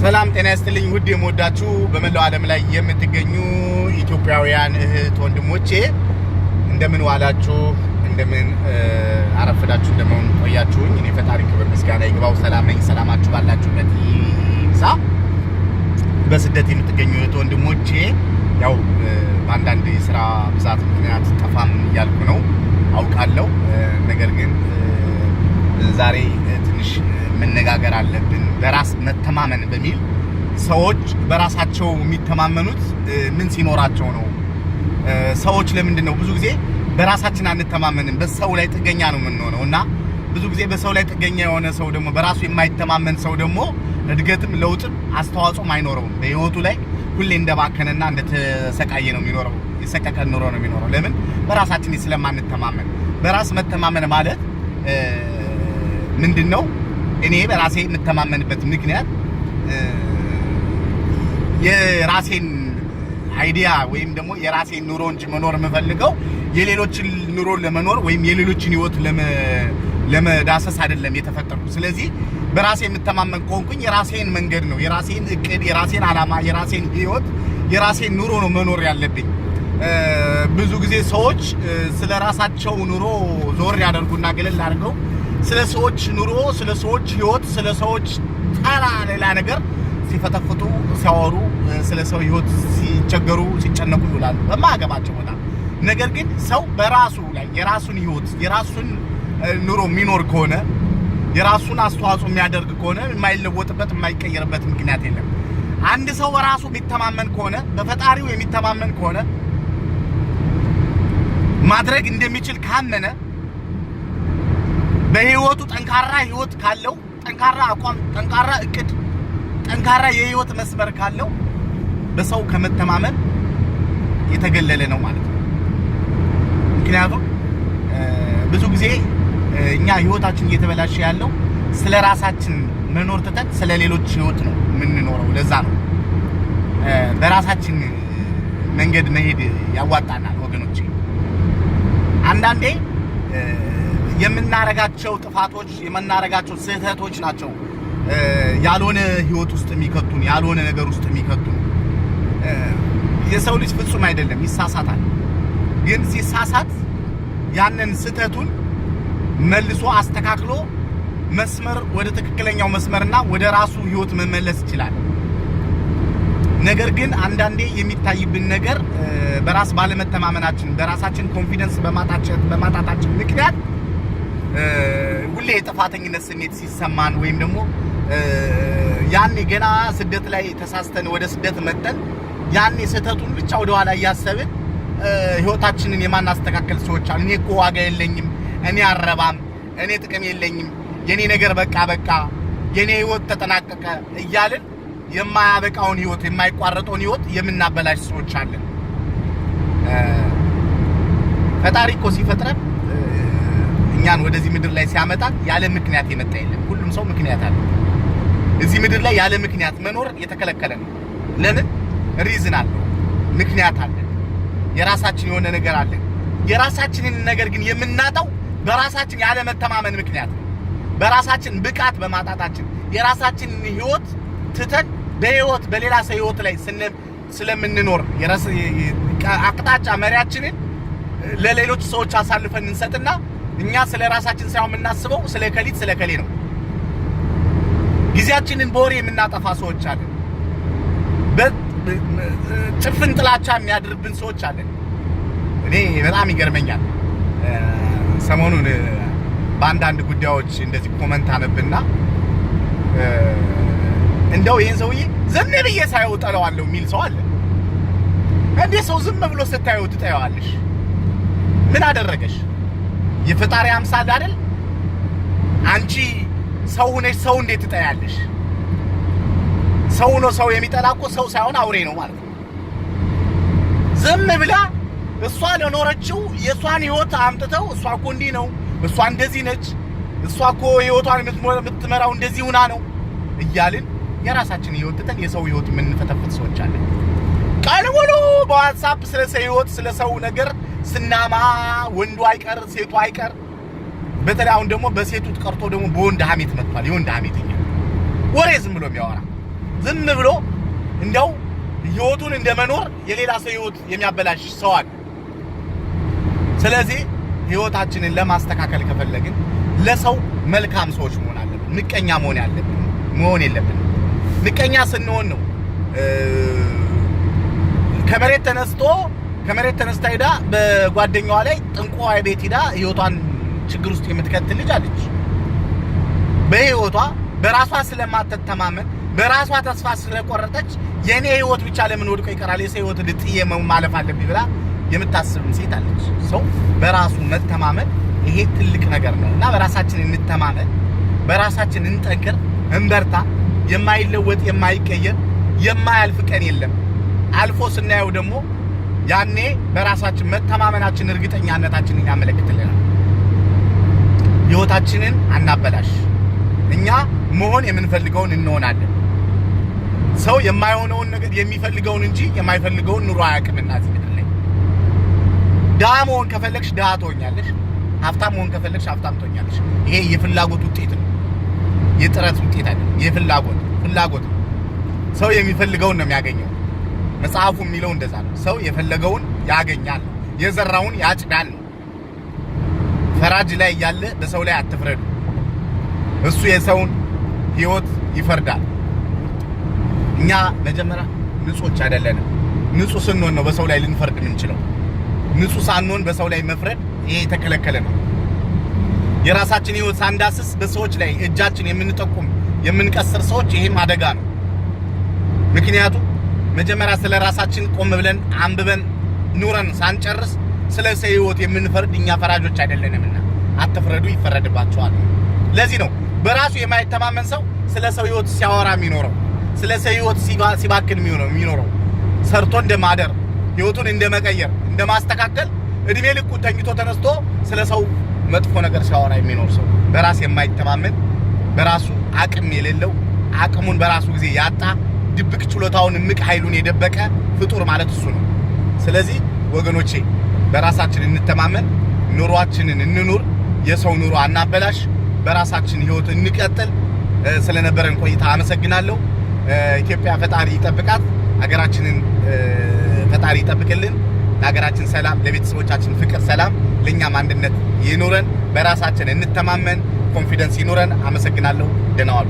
ሰላም ጤና ይስጥልኝ ውድ የምወዳችሁ በመላው ዓለም ላይ የምትገኙ ኢትዮጵያውያን እህት ወንድሞቼ እንደምን ዋላችሁ እንደምን አረፈዳችሁ እንደምን ቆያችሁኝ እኔ ፈጣሪ ክብር ምስጋና ይግባው ሰላም ነኝ ሰላማችሁ ባላችሁበት ይብዛ በስደት የምትገኙ እህት ወንድሞቼ ያው በአንዳንድ የሥራ ብዛት ምክንያት ጠፋም እያልኩ ነው አውቃለሁ ነገር ግን ዛሬ ትንሽ መነጋገር አለብን በራስ መተማመን በሚል ሰዎች በራሳቸው የሚተማመኑት ምን ሲኖራቸው ነው ሰዎች ለምንድን ነው ብዙ ጊዜ በራሳችን አንተማመንም በሰው ላይ ጥገኛ ነው የምንሆነውና ብዙ ጊዜ በሰው ላይ ጥገኛ የሆነ ሰው ደግሞ በራሱ የማይተማመን ሰው ደግሞ እድገትም ለውጥም አስተዋጽኦም አይኖረውም በህይወቱ ላይ ሁሌ እንደባከነና እንደተሰቃየ ነው የሚኖረው የሰቀቀን ኑሮ ነው የሚኖረው ለምን በራሳችን ስለማንተማመን በራስ መተማመን ማለት ምንድነው እኔ በራሴ የምተማመንበት ምክንያት የራሴን አይዲያ ወይም ደግሞ የራሴን ኑሮ እንጂ መኖር የምፈልገው የሌሎችን ኑሮ ለመኖር ወይም የሌሎችን ህይወት ለመዳሰስ አይደለም የተፈጠርኩት ስለዚህ በራሴ የምተማመን ቆንኩኝ የራሴን መንገድ ነው የራሴን እቅድ የራሴን አላማ የራሴን ህይወት የራሴን ኑሮ ነው መኖር ያለብኝ ብዙ ጊዜ ሰዎች ስለራሳቸው ኑሮ ዞር ያደርጉና ገለል አድርገው ስለ ሰዎች ኑሮ ስለ ሰዎች ህይወት ስለ ሰዎች ታላ ሌላ ነገር ሲፈተፍቱ ሲያወሩ ስለ ሰው ህይወት ሲቸገሩ ሲጨነቁ ይውላሉ በማገባቸው ቦታ ነገር ግን ሰው በራሱ ላይ የራሱን ህይወት የራሱን ኑሮ የሚኖር ከሆነ የራሱን አስተዋጽኦ የሚያደርግ ከሆነ የማይለወጥበት የማይቀየርበት ምክንያት የለም አንድ ሰው በራሱ የሚተማመን ከሆነ በፈጣሪው የሚተማመን ከሆነ ማድረግ እንደሚችል ካመነ በህይወቱ ጠንካራ ህይወት ካለው ጠንካራ አቋም ጠንካራ እቅድ ጠንካራ የህይወት መስመር ካለው በሰው ከመተማመን የተገለለ ነው ማለት ነው ምክንያቱም ብዙ ጊዜ እኛ ህይወታችን እየተበላሸ ያለው ስለራሳችን መኖር ተተን ስለሌሎች ህይወት ነው የምንኖረው ለዛ ነው በራሳችን መንገድ መሄድ ያዋጣናል ወገኖቼ አንዳንዴ የምናረጋቸው ጥፋቶች የምናረጋቸው ስህተቶች ናቸው ያልሆነ ህይወት ውስጥ የሚከቱን ያልሆነ ነገር ውስጥ የሚከቱን የሰው ልጅ ፍጹም አይደለም ይሳሳታል ግን ሲሳሳት ያንን ስህተቱን መልሶ አስተካክሎ መስመር ወደ ትክክለኛው መስመርና ወደ ራሱ ህይወት መመለስ ይችላል ነገር ግን አንዳንዴ የሚታይብን ነገር በራስ ባለመተማመናችን በራሳችን ኮንፊደንስ በማጣታችን ምክንያት ሁሌ ጥፋተኝነት ስሜት ሲሰማን ወይም ደግሞ ያኔ ገና ስደት ላይ ተሳስተን ወደ ስደት መጥተን ያኔ ስህተቱን ብቻ ወደ ኋላ ያያሰብን ህይወታችንን የማናስተካከል ሰዎች አሉ እኔ እኮ ዋጋ የለኝም እኔ አረባም እኔ ጥቅም የለኝም የኔ ነገር በቃ የኔ ህይወት ተጠናቀቀ እያልን የማያበቃውን ህይወት የማይቋረጠውን ህይወት የምናበላሽ ሰዎች አለን ፈጣሪ እኮ ሲፈጥረን እኛን ወደዚህ ምድር ላይ ሲያመጣ ያለ ምክንያት የመጣ የለም ሁሉም ሰው ምክንያት አለው እዚህ ምድር ላይ ያለ ምክንያት መኖር የተከለከለ ነው ለምን ሪዝን አለ ምክንያት አለ የራሳችን የሆነ ነገር አለ የራሳችንን ነገር ግን የምናጣው በራሳችን ያለ መተማመን ምክንያት በራሳችን ብቃት በማጣታችን የራሳችን ህይወት ትተን በህይወት በሌላ ሰው ህይወት ላይ ስለምንኖር አቅጣጫ መሪያችንን ለሌሎች ሰዎች አሳልፈን እንሰጥና እኛ ስለራሳችን ሳይሆን የምናስበው ስለከሌ ነው ጊዜያችንን በወሬ የምናጠፋ ሰዎች አለን ጭፍን ጥላቻ የሚያድርብን ሰዎች አለን እኔ በጣም ይገርመኛል ሰሞኑን በአንዳንድ ጉዳዮች እንደዚህ ኮሜንት አነብና እንደው ይሄን ሰውዬ ዝም ብዬ ሳይው ጠለዋለሁ የሚል ሰው አለ እንዴ ሰው ዝም ብሎ ስታየው ትጠያዋለሽ ምን አደረገሽ የፈጣሪ አምሳል አይደል አንቺ ሰው ሆነሽ ሰው እንዴት ትጠያለሽ ሰው ነው ሰው የሚጠላቆ ሰው ሳይሆን አውሬ ነው ማለት ነው ዝም ብላ እሷ ለኖረችው የሷን ህይወት አምጥተው እሷ እኮ እንዲህ ነው እሷ እንደዚህ ነች እሷ እኮ ህይወቷን የምትመራው እንደዚህ ሆና ነው እያልን የራሳችን ህይወት ተተን የሰው ህይወት የምንፈተፍት ሰዎች አለን ቃል ሙሉ በዋትስአፕ ስለ ሰው ህይወት ስለ ሰው ነገር ስናማ ወንዱ አይቀር ሴቱ አይቀር በተለይ አሁን ደግሞ በሴቱ ተቀርቶ ደግሞ በወንድ ሀሜት መጥቷል የወንድ ሀሜተኛ ወሬ ዝም ብሎ የሚያወራ ዝም ብሎ እንደው ህይወቱን እንደመኖር የሌላ ሰው ህይወት የሚያበላሽ ሰው አለ። ስለዚህ ህይወታችንን ለማስተካከል ከፈለግን ለሰው መልካም ሰዎች መሆን አለብን። ምቀኛ መሆን የለብንም። ምቀኛ ስንሆን ነው ከመሬት ተነስታ ሄዳ በጓደኛዋ ላይ ጥንቆይ ቤት ሄዳ ህይወቷን ችግር ውስጥ የምትከትል ልጅ አለች። በህይወቷ በራሷ ስለማትተማመን በራሷ ተስፋ ስለቆረጠች የኔ ህይወት ብቻ ለምን ወድቆ ይቀራል የሰው ህይወት ልጥዬ ማለፍ አለብኝ ብላ የምታስብም ሴት አለች። ሰው በራሱ መተማመን ይሄ ትልቅ ነገር ነውና በራሳችን እንተማመን፣ በራሳችን እንጠንክር፣ እንበርታ። የማይለወጥ የማይቀየር የማያልፍ ቀን የለም። አልፎ ስናየው ደግሞ ያኔ በራሳችን መተማመናችን እርግጠኛነታችንን ያመለክትልናል። ህይወታችንን አናበላሽ። እኛ መሆን የምንፈልገውን እንሆናለን። ሰው የማይሆነውን ነገር የሚፈልገውን እንጂ የማይፈልገውን ኑሮ አያውቅምና እዚህ ምድር ላይ ድሃ መሆን ከፈለግሽ ድሃ ትሆኛለሽ፣ ሀብታም መሆን ከፈለግሽ ሀብታም ትሆኛለሽ። ይሄ የፍላጎት ውጤት ነው፣ የጥረት ውጤት አይደለም። ፍላጎት ነው። ሰው የሚፈልገውን ነው የሚያገኘው። መጽሐፉ የሚለው እንደዛ ነው። ሰው የፈለገውን ያገኛል፣ የዘራውን ያጭዳል። ፈራጅ ላይ ያለ በሰው ላይ አትፍረዱ። እሱ የሰውን ህይወት ይፈርዳል። እኛ መጀመሪያ ንጹህ አይደለንም። ንጹህ ስንሆን ነው በሰው ላይ ልንፈርድ የምንችለው። ንጹህ ሳንሆን በሰው ላይ መፍረድ ይሄ የተከለከለ ነው። የራሳችን ህይወት ሳንዳስስ በሰዎች ላይ እጃችን የምንጠቁም የምንቀስር ሰዎች ይሄም አደጋ ነው። ምክንያቱም መጀመሪያ ስለ ራሳችን ቆም ብለን አንብበን ኑረን ሳንጨርስ ስለ ሰው ህይወት የምንፈርድ እኛ ፈራጆች አይደለንምና አትፍረዱ፣ ይፈረድባችኋል። ለዚህ ነው በራሱ የማይተማመን ሰው ስለ ሰው ህይወት ሲያወራ የሚኖረው፣ ስለ ሰው ህይወት ሲባክን የሚኖረው። ሰርቶ እንደማደር ህይወቱን እንደመቀየር እንደማስተካከል እድሜ ልኩ ተኝቶ ተነስቶ ስለ ሰው መጥፎ ነገር ሲያወራ የሚኖር ሰው በራስ የማይተማመን በራሱ አቅም የሌለው አቅሙን በራሱ ጊዜ ያጣ ድብቅ ችሎታውን እምቅ ኃይሉን የደበቀ ፍጡር ማለት እሱ ነው። ስለዚህ ወገኖቼ በራሳችን እንተማመን፣ ኑሯችንን እንኑር፣ የሰው ኑሮ አናበላሽ፣ በራሳችን ህይወት እንቀጥል። ስለነበረን ቆይታ አመሰግናለሁ። ኢትዮጵያ ፈጣሪ ይጠብቃት፣ ሀገራችንን ፈጣሪ ይጠብቅልን። ለሀገራችን ሰላም፣ ለቤተሰቦቻችን ፍቅር፣ ሰላም፣ ለኛም አንድነት ይኑረን። በራሳችን እንተማመን፣ ኮንፊደንስ ይኑረን። አመሰግናለሁ። ደህና ዋሉ።